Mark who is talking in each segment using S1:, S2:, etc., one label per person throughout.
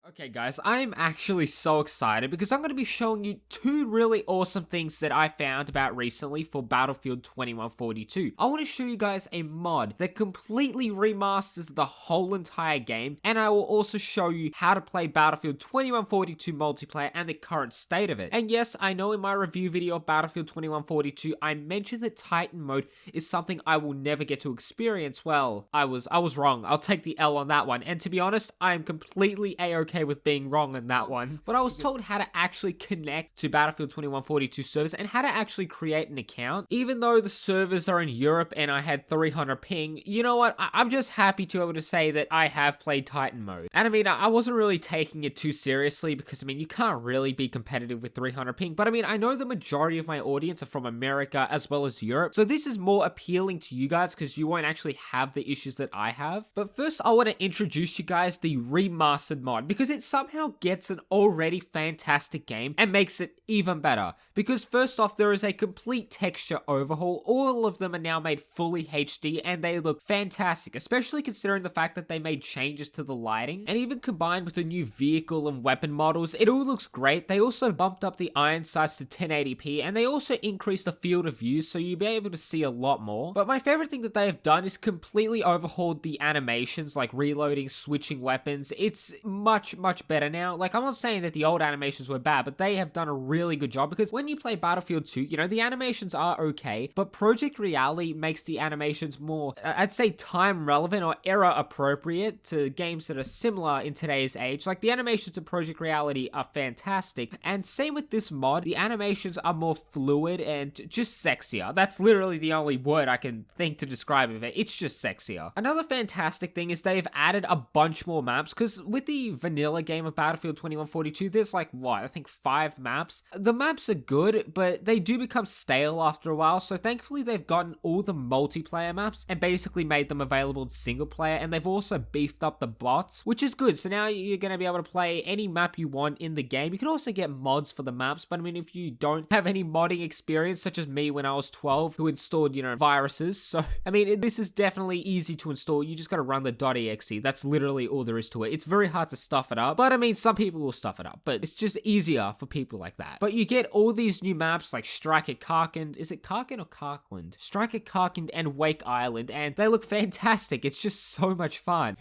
S1: Okay guys, I am actually so excited because I'm going to be showing you two really awesome things that I found about recently for Battlefield 2142. I want to show you guys a mod that completely remasters the whole entire game, and I will also show you how to play Battlefield 2142 multiplayer and the current state of it. And yes, I know in my review video of Battlefield 2142, I mentioned that Titan mode is something I will never get to experience. Well, I was wrong. I'll take the L on that one, and to be honest, I am completely a-okay with being wrong on that one. But I was told how to actually connect to Battlefield 2142 servers and how to actually create an account. Even though the servers are in Europe and I had 300 ping, you know what? I'm just happy to be able to say that I have played Titan mode. And I mean, I wasn't really taking it too seriously because, I mean, you can't really be competitive with 300 ping. But I mean, I know the majority of my audience are from America as well as Europe. So this is more appealing to you guys because you won't actually have the issues that I have. But first, I want to introduce you guys the Remastered mod because it somehow gets an already fantastic game and makes it even better. Because first off, there is a complete texture overhaul. All of them are now made fully HD and they look fantastic, especially considering the fact that they made changes to the lighting. And even combined with the new vehicle and weapon models, it all looks great. They also bumped up the iron sights to 1080p and they also increased the field of view so you'll be able to see a lot more. But my favorite thing that they have done is completely overhauled the animations, like reloading, switching weapons. It's much better now. Like, I'm not saying that the old animations were bad, but they have done a really good job because when you play Battlefield 2, you know, the animations are okay, but Project Reality makes the animations more, I'd say, time relevant or era appropriate to games that are similar in today's age. Like, the animations of Project Reality are fantastic, and same with this mod, the animations are more fluid and just sexier. That's literally the only word I can think to describe it. It's just sexier. Another fantastic thing is they've added a bunch more maps, because with the vanilla game of Battlefield 2142, there's like, what, I think 5 maps. The maps are good, but they do become stale after a while, so thankfully they've gotten all the multiplayer maps and basically made them available in single player, and they've also beefed up the bots, which is good. So now you're going to be able to play any map you want in the game. You can also get mods for the maps, but I mean, if you don't have any modding experience, such as me when I was 12, who installed, you know, viruses, so I mean, this is definitely easy to install. You just got to run the .exe. That's literally all there is to it. It's very hard to stuff it up, but I mean, some people will stuff it up, but it's just easier for people like that. But you get all these new maps like Strike at Karkand. Is it Karkand or Karkland? Strike at Karkand and Wake Island, and they look fantastic. It's just so much fun.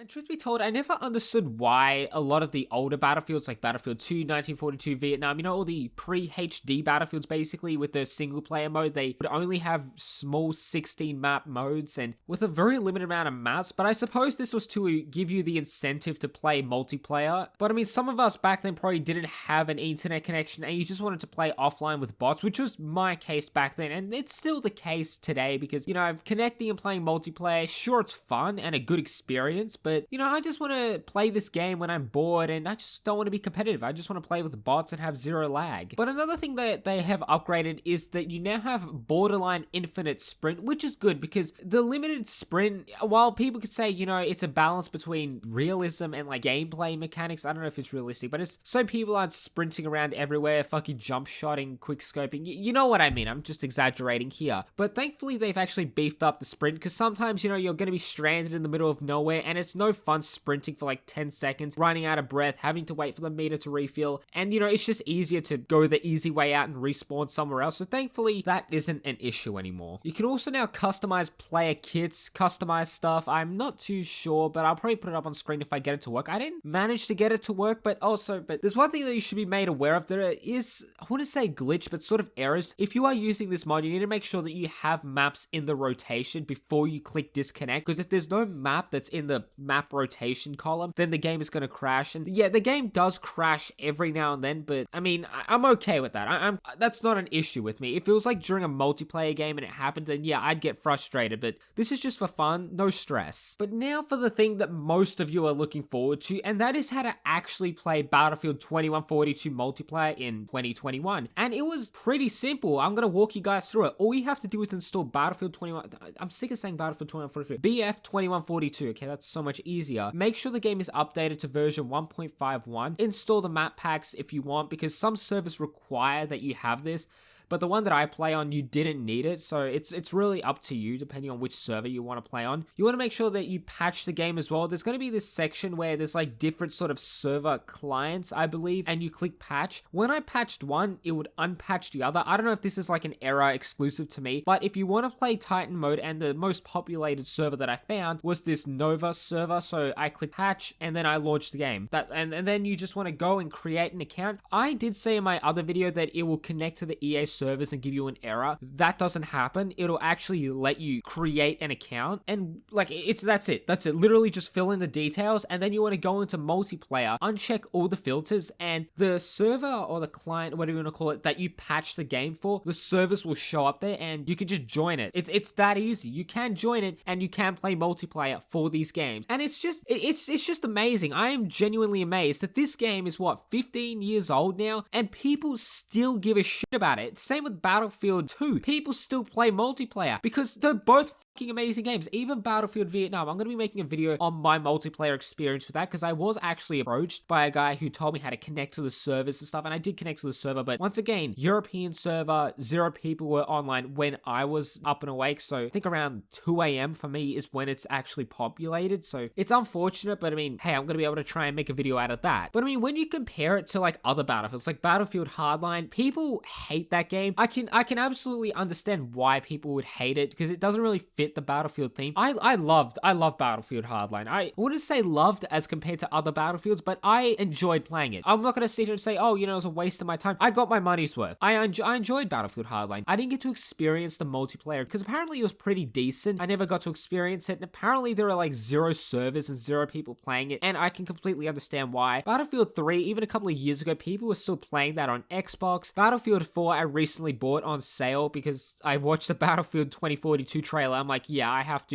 S1: Truth be told, I never understood why a lot of the older Battlefields, like Battlefield 2, 1942, Vietnam, you know, all the pre-HD Battlefields basically with their single player mode, they would only have small 16 map modes and with a very limited amount of maps, but I suppose this was to give you the incentive to play multiplayer. But I mean, some of us back then probably didn't have an internet connection and you just wanted to play offline with bots, which was my case back then, and it's still the case today because, you know, connecting and playing multiplayer, sure, it's fun and a good experience, but you know, I just want to play this game when I'm bored and I just don't want to be competitive. I just want to play with bots and have zero lag. But another thing that they have upgraded is that you now have borderline infinite sprint, which is good because the limited sprint, while people could say, you know, it's a balance between realism and like gameplay mechanics, I don't know if it's realistic, but it's so people aren't sprinting around everywhere, fucking jump shotting, quick scoping. You know what I mean? I'm just exaggerating here. But thankfully they've actually beefed up the sprint because sometimes, you know, you're going to be stranded in the middle of nowhere and it's no fun sprinting for like 10 seconds, running out of breath, having to wait for the meter to refill, and you know, it's just easier to go the easy way out and respawn somewhere else, so thankfully that isn't an issue anymore. You can also now customize player kits, customize stuff. I'm not too sure, but I'll probably put it up on screen if I get it to work. I didn't manage to get it to work, but there's one thing that you should be made aware of. There is, I want to say glitch, but sort of errors. If you are using this mod, you need to make sure that you have maps in the rotation before you click disconnect, because if there's no map that's in the map rotation column, then the game is going to crash. And yeah, the game does crash every now and then, but I mean, I'm okay with that. That's not an issue with me. If it was like during a multiplayer game and it happened, then yeah, I'd get frustrated, but this is just for fun, no stress. But now for the thing that most of you are looking forward to, and that is how to actually play Battlefield 2142 multiplayer in 2021. And it was pretty simple. I'm going to walk you guys through it. All you have to do is install Battlefield 21. I'm sick of saying Battlefield 2142. BF 2142. Okay, that's so much easier. here, make sure the game is updated to version 1.51. Install the map packs if you want, because some servers require that you have this. But the one that I play on, you didn't need it, so it's really up to you depending on which server you want to play on. You want to make sure that you patch the game as well. There's going to be this section where there's like different sort of server clients, I believe, and you click patch. When I patched one, it would unpatch the other. I don't know if this is like an error exclusive to me, but if you want to play Titan mode, and the most populated server that I found was this Nova server, so I click patch and then I launched the game. And then you just want to go and create an account. I did say in my other video that it will connect to the EA service and give you an error. That doesn't happen. It'll actually let you create an account, and like that's it. Literally just fill in the details, and then you want to go into multiplayer, uncheck all the filters, and the server or the client, whatever you want to call it, that you patch the game for, the service will show up there and you can just join it. It's that easy. You can join it and you can play multiplayer for these games, and it's just amazing. I am genuinely amazed that this game is 15 years old now, and people still give a shit about it. Same with Battlefield 2. People still play multiplayer because they're both fucking amazing games. Even Battlefield Vietnam. I'm going to be making a video on my multiplayer experience with that, because I was actually approached by a guy who told me how to connect to the servers and stuff, and I did connect to the server, but once again, European server, 0 people were online when I was up and awake, so I think around 2 a.m. for me is when it's actually populated, so it's unfortunate, but I mean, hey, I'm going to be able to try and make a video out of that. But I mean, when you compare it to like other Battlefields, like Battlefield Hardline, people hate that game. I can absolutely understand why people would hate it, because it doesn't really fit the Battlefield theme. I love Battlefield Hardline. I wouldn't say loved as compared to other Battlefields, but I enjoyed playing it. I'm not going to sit here and say, oh, you know, it was a waste of my time. I got my money's worth. I enjoyed Battlefield Hardline. I didn't get to experience the multiplayer, because apparently it was pretty decent. I never got to experience it, and apparently there are like 0 servers and 0 people playing it, and I can completely understand why. Battlefield 3, even a couple of years ago, people were still playing that on Xbox. Battlefield 4, I recently bought on sale because I watched the Battlefield 2042 trailer. I'm like, yeah, I have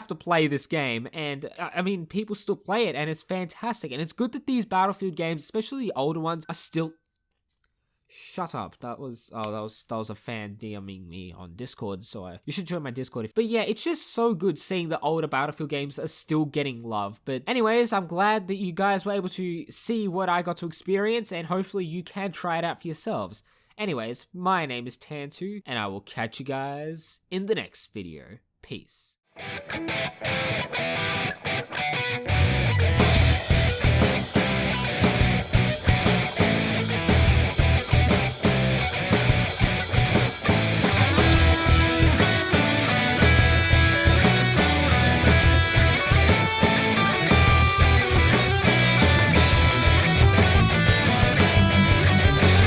S1: to play this game, and I mean, people still play it, and it's fantastic, and it's good that these Battlefield games, especially the older ones, are still... Shut up. That was a fan DMing me on Discord, so you should join my Discord. But yeah, it's just so good seeing the older Battlefield games are still getting love. But anyways, I'm glad that you guys were able to see what I got to experience, and hopefully you can try it out for yourselves. Anyways, my name is Tantwo, and I will catch you guys in the next video. Peace.